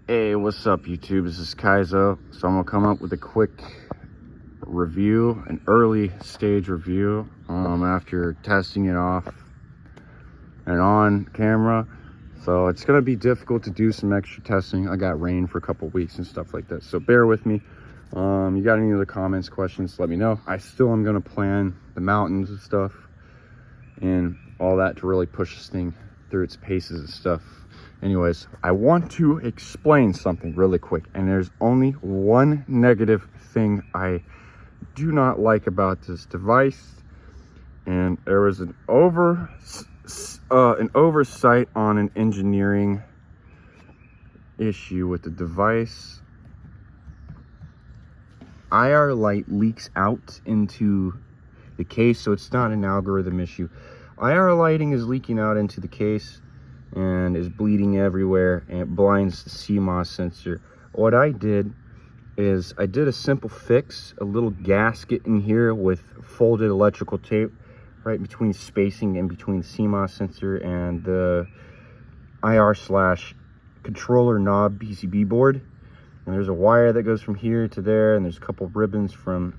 Hey, what's up YouTube? This is Kaizo. So I'm gonna come up with a quick review, an early stage review after testing it off and on camera. So it's gonna be difficult to do some extra testing. I got rain for a couple weeks and stuff like that, so bear with me. You got any other comments, questions, let me know. I still am gonna plan the mountains and stuff and all that to really push this thing through its paces and stuff. Anyways, I want to explain something really quick, and there's only one negative thing I do not like about this device, and there was an oversight on an engineering issue with the device. IR light leaks out into the case, so it's not an algorithm issue. IR lighting is leaking out into the case and is bleeding everywhere, and it blinds the CMOS sensor. What I did is I did a simple fix, a little gasket in here with folded electrical tape right between spacing in between the CMOS sensor and the IR/controller knob PCB board. And there's a wire that goes from here to there, and there's a couple ribbons from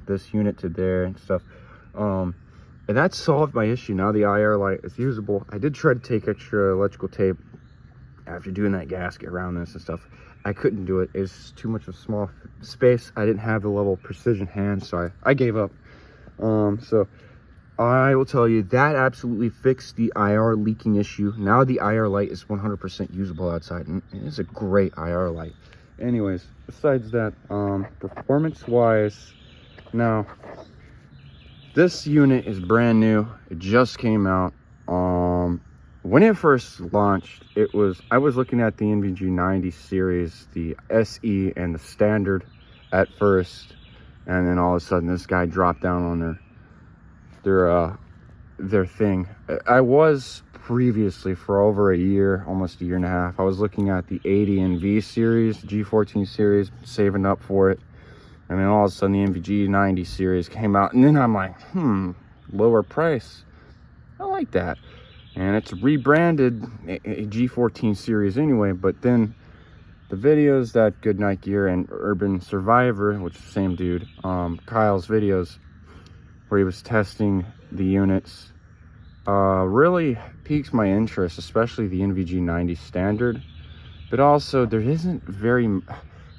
this unit to there and stuff. And that solved my issue. Now the IR light is usable. I did try to take extra electrical tape after doing that gasket around this and stuff. I couldn't do it. It's too much of a small space. I didn't have the level of precision hands, so I gave up. So I will tell you that absolutely fixed the IR leaking issue. Now the IR light is 100% usable outside, and it's a great IR light. Anyways, besides that, performance-wise, now this unit is brand new. It just came out. When it first launched, I was looking at the SVG-90 series, the SE and the standard at first, and then all of a sudden this guy dropped down on their thing. I was previously, for over a year, almost a year and a half, I was looking at the 80 and V series, G14 series, saving up for it. And then all of a sudden the SVG-90 series came out, and then I'm like, lower price. I like that. And it's rebranded a G14 series anyway, but then the videos that Goodnight Gear and Urban Survivor, which is the same dude, Kyle's videos, where he was testing the units, really piques my interest, especially the SVG-90 standard. But also there isn't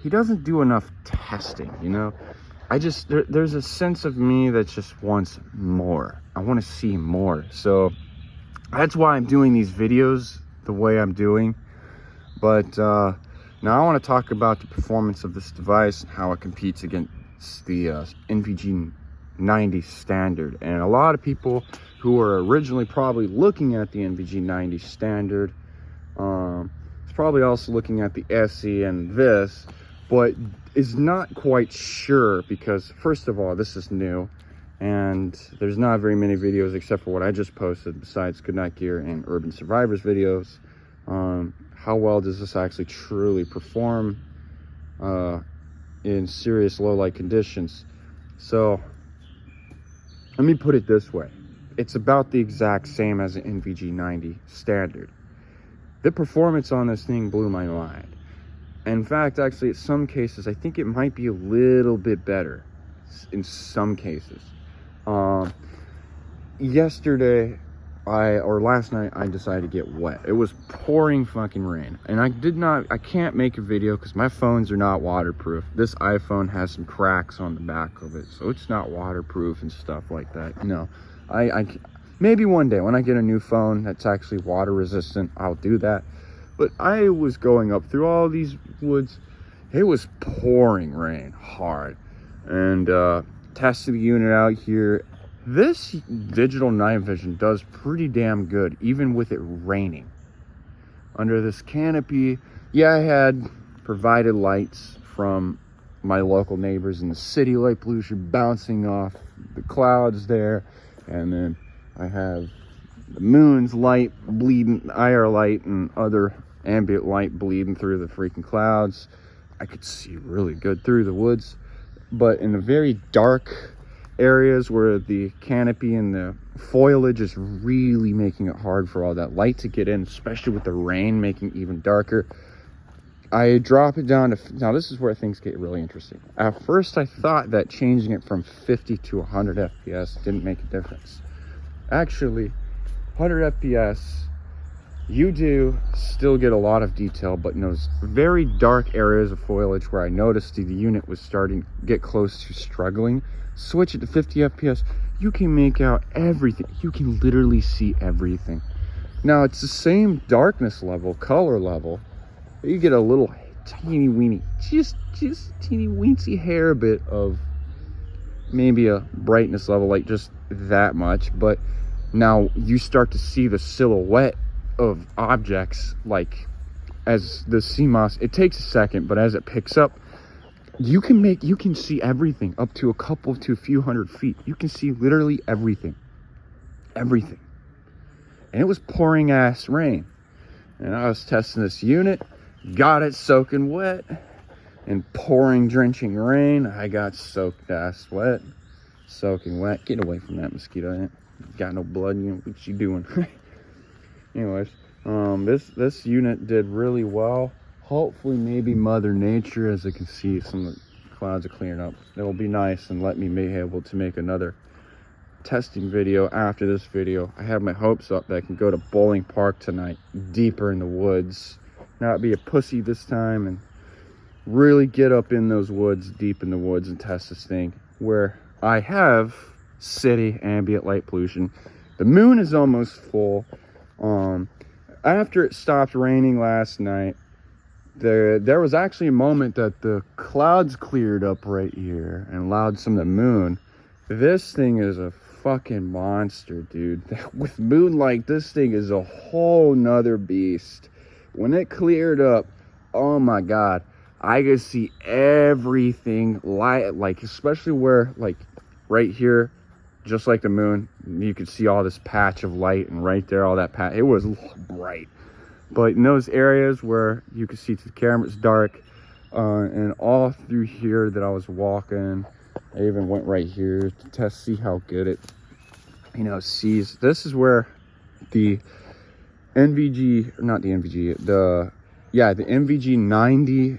he doesn't do enough testing, you know. There's a sense of me that just wants more. I want to see more. So that's why I'm doing these videos the way I'm doing. But now I want to talk about the performance of this device and how it competes against the SVG-90 standard. And a lot of people who were originally probably looking at the SVG-90 standard is probably also looking at the SE and this, but is not quite sure, because first of all, this is new and there's not very many videos except for what I just posted besides Goodnight Gear and Urban Survivors videos. How well does this actually truly perform in serious low light conditions? So let me put it this way. It's about the exact same as an SVG-90 standard. The performance on this thing blew my mind. In fact, actually, in some cases, I think it might be a little bit better in some cases. Yesterday, or last night, I decided to get wet. It was pouring fucking rain. And I can't make a video because my phones are not waterproof. This iPhone has some cracks on the back of it, so it's not waterproof and stuff like that. No, maybe one day when I get a new phone that's actually water resistant, I'll do that. But I was going up through all these woods. It was pouring rain hard. And testing the unit out here. This digital night vision does pretty damn good, even with it raining. Under this canopy, yeah, I had provided lights from my local neighbors in the city, light pollution bouncing off the clouds there. And then I have the moon's light bleeding, IR light and other ambient light bleeding through the freaking clouds. I could see really good through the woods, but in the very dark areas where the canopy and the foliage is really making it hard for all that light to get in, especially with the rain making it even darker, I drop it down to, now this is where things get really interesting. At first I thought that changing it from 50 to 100 FPS didn't make a difference. Actually, 100 FPS, you do still get a lot of detail, but in those very dark areas of foliage where I noticed the unit was starting to get close to struggling, switch it to 50 FPS, you can make out everything. You can literally see everything. Now it's the same darkness level, color level. You get a little teeny weeny, just teeny weensy hair bit of maybe a brightness level, like just that much. But now you start to see the silhouette of objects, like as the CMOS, it takes a second, but as it picks up, you can see everything up to a few hundred feet. You can see literally everything. And it was pouring ass rain. And I was testing this unit, got it soaking wet, and pouring, drenching rain. I got soaked ass wet, soaking wet. Get away from that mosquito. I ain't got no blood. You know what you doing? Anyways, this unit did really well. Hopefully, maybe Mother Nature, as I can see, some of the clouds are clearing up. It'll be nice and let me be able to make another testing video after this video. I have my hopes up that I can go to Bowling Park tonight, deeper in the woods, not be a pussy this time, and really get up in those woods, deep in the woods, and test this thing where I have city ambient light pollution. The moon is almost full. After it stopped raining last night, there was actually a moment that the clouds cleared up right here and allowed some of the moon. This thing is a fucking monster, dude. With moonlight, this thing is a whole nother beast. When it cleared up, oh my god, I could see everything light, like especially where, like right here, just like the moon, you could see all this patch of light, and right there, all that patch, it was bright. But in those areas where you could see to the camera, it's dark, and all through here that I was walking, I even went right here to test, see how good it, you know, sees. This is where the NVG, not the NVG, the NVG 90,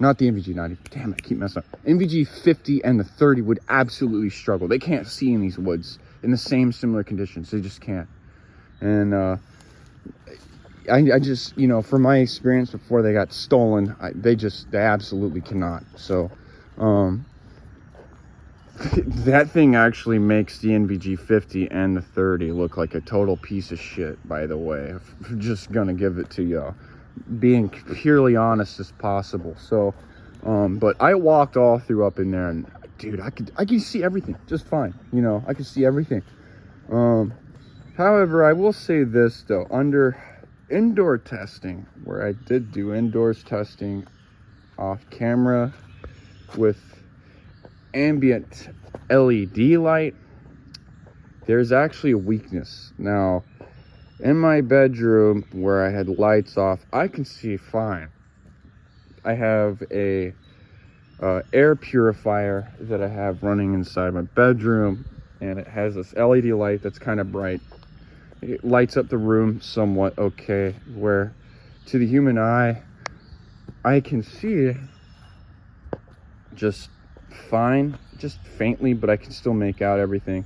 not the NVG 90, damn it, I keep messing up. NVG 50 and the 30 would absolutely struggle. They can't see in these woods in the same similar conditions. They just can't. And I just, you know, from my experience before they got stolen, they absolutely cannot. So that thing actually makes the NVG 50 and the 30 look like a total piece of shit, by the way. I'm just gonna give it to y'all, being purely honest as possible. So but I walked all through up in there, and dude, I could see everything just fine. You know, I could see everything. However, I will say this though, under indoor testing, where I did do indoors testing off camera with ambient LED light, there's actually a weakness. Now, in my bedroom where I had lights off, I can see fine. I have a air purifier that I have running inside my bedroom, and it has this LED light that's kind of bright. It lights up the room somewhat okay, where to the human eye, I can see just fine, just faintly, but I can still make out everything.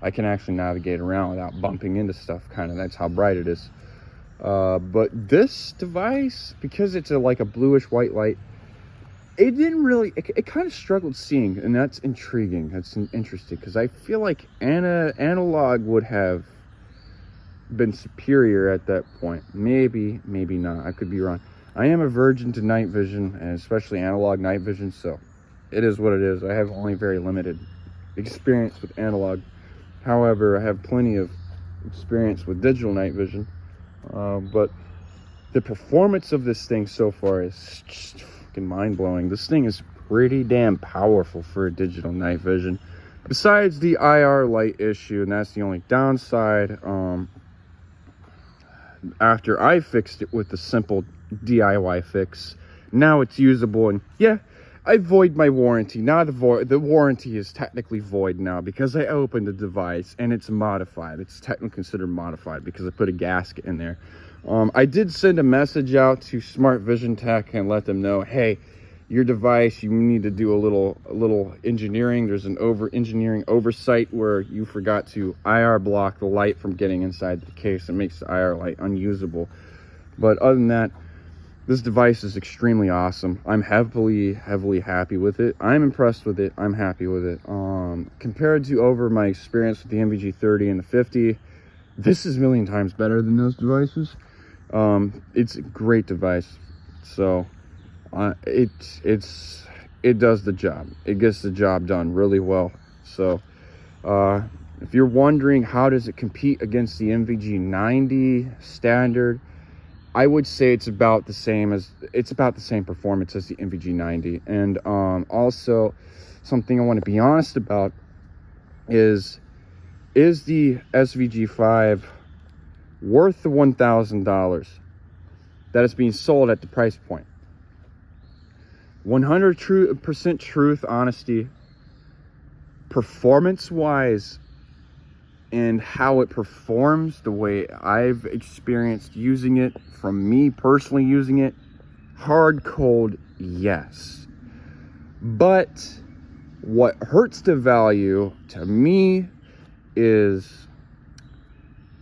I can actually navigate around without bumping into stuff, kind of. That's how bright it is. But this device, because it's like a bluish white light, it didn't really, it kind of struggled seeing, and that's intriguing. That's interesting, because I feel like analog would have been superior at that point. Maybe not. I could be wrong. I am a virgin to night vision, and especially analog night vision, so it is what it is. I have only very limited experience with analog. However, I have plenty of experience with digital night vision. But the performance of this thing so far is just fucking mind-blowing. This thing is pretty damn powerful for a digital night vision. Besides the IR light issue, and that's the only downside. After I fixed it with the simple DIY fix, now it's usable, and yeah, I void my warranty. Now the warranty is technically void now, because I opened the device and it's modified. It's technically considered modified because I put a gasket in there. I did send a message out to Smart Vision Tech and let them know, hey, your device, you need to do a little engineering. There's an engineering oversight where you forgot to IR block the light from getting inside the case. It makes the IR light unusable. But other than that, this device is extremely awesome. I'm heavily happy with it. I'm impressed with it. I'm happy with it. Compared to over my experience with the SVG-30 and the 50, this is a million times better than those devices. It's a great device. So it does the job. It gets the job done really well. So if you're wondering how does it compete against the SVG-90 standard, I would say it's about the same performance as the SVG-90. And also something I want to be honest about is the SVG-5 worth the $1,000 that is being sold at the price point? 100% truth, honesty, performance wise, and how it performs, the way I've experienced using it, from me personally using it, hard cold, yes. But what hurts the value to me is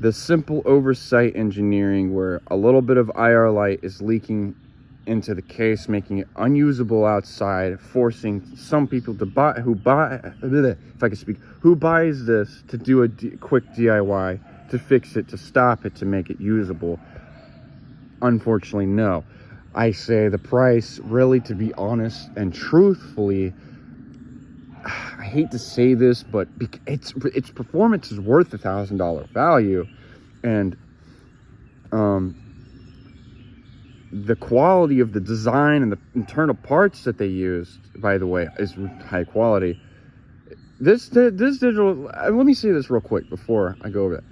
the simple oversight engineering where a little bit of IR light is leaking into the case, making it unusable outside, forcing some people to buy, who buys this to do a quick DIY, to fix it, to stop it, to make it usable. Unfortunately, no. I say the price, really, to be honest and truthfully, I hate to say this, but its performance is worth $1,000 value, and the quality of the design and the internal parts that they used, by the way, is high quality. This digital, let me say this real quick before I go over that.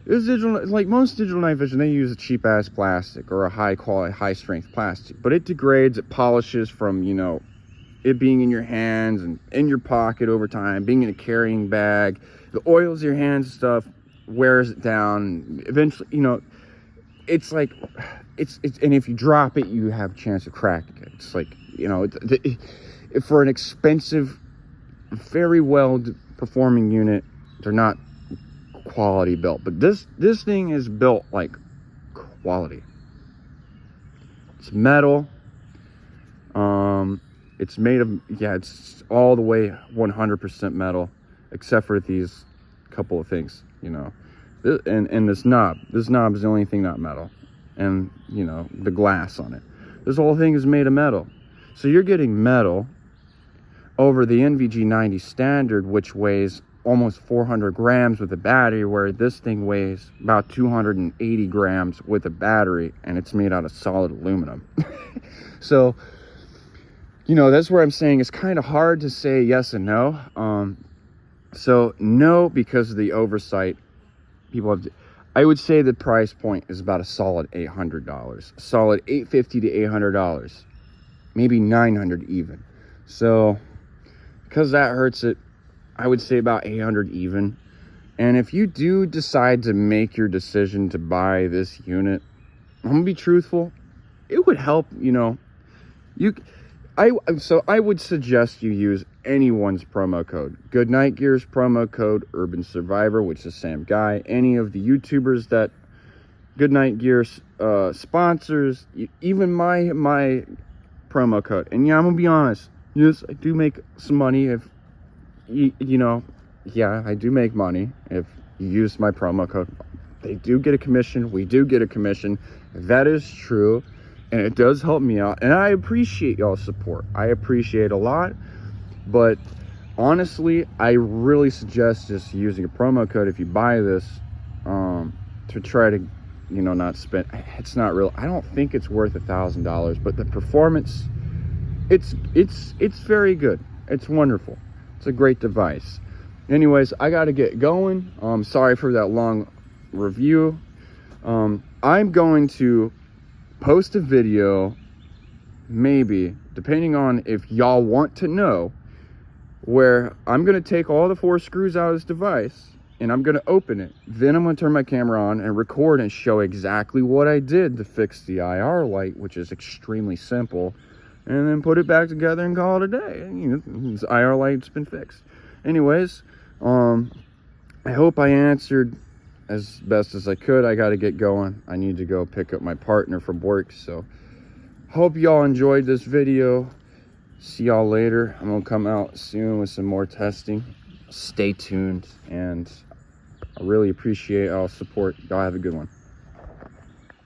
This digital, like most digital night vision, they use a cheap ass plastic or a high quality, high strength plastic, but it degrades, it polishes from, you know, it being in your hands and in your pocket over time, being in a carrying bag, the oils your hands and stuff wears it down. Eventually, you know, it's like, it's and if you drop it, you have a chance of cracking it. It's like, you know, for an expensive, very well performing unit, they're not quality built. But this thing is built like quality. It's metal. It's made of, yeah, it's all the way 100% metal, except for these couple of things, you know. And this knob is the only thing not metal. And, you know, the glass on it. This whole thing is made of metal. So you're getting metal over the SVG-90 standard, which weighs almost 400 grams with a battery, where this thing weighs about 280 grams with a battery, and it's made out of solid aluminum. So, you know, that's where I'm saying it's kind of hard to say yes and no. So no, because of the oversight, people have I would say the price point is about a solid $800, solid $850 to $800, maybe $900 even. So because that hurts it, I would say about $800 even. And if you do decide to make your decision to buy this unit, I'm gonna be truthful, it would help, you know, so I would suggest you use anyone's promo code. Good Night Gear's promo code, Urban Survivor, which is Sam Guy. Any of the YouTubers that Good Night Gear sponsors, even my promo code. And yeah, I'm gonna be honest, yes, I do make some money if you know, yeah, I do make money if you use my promo code. They do get a commission. We do get a commission. That is true. And it does help me out, and I appreciate y'all's support. I appreciate a lot, but honestly, I really suggest just using a promo code if you buy this, to try to, you know, not spend. It's not real. I don't think it's worth $1,000, but the performance, it's very good. It's wonderful. It's a great device. Anyways, I got to get going. Sorry for that long review. I'm going to post a video, maybe, depending on if y'all want to know, where I'm going to take all the 4 screws out of this device and I'm gonna open it. Then I'm gonna turn my camera on and record and show exactly what I did to fix the IR light, which is extremely simple, and then put it back together and call it a day. You know, this IR light's been fixed. Anyways, I hope I answered as best as I could. I got to get going. I need to go pick up my partner from work. So hope y'all enjoyed this video. See y'all later. I'm gonna come out soon with some more testing. Stay tuned, and I really appreciate all support. Y'all have a good one.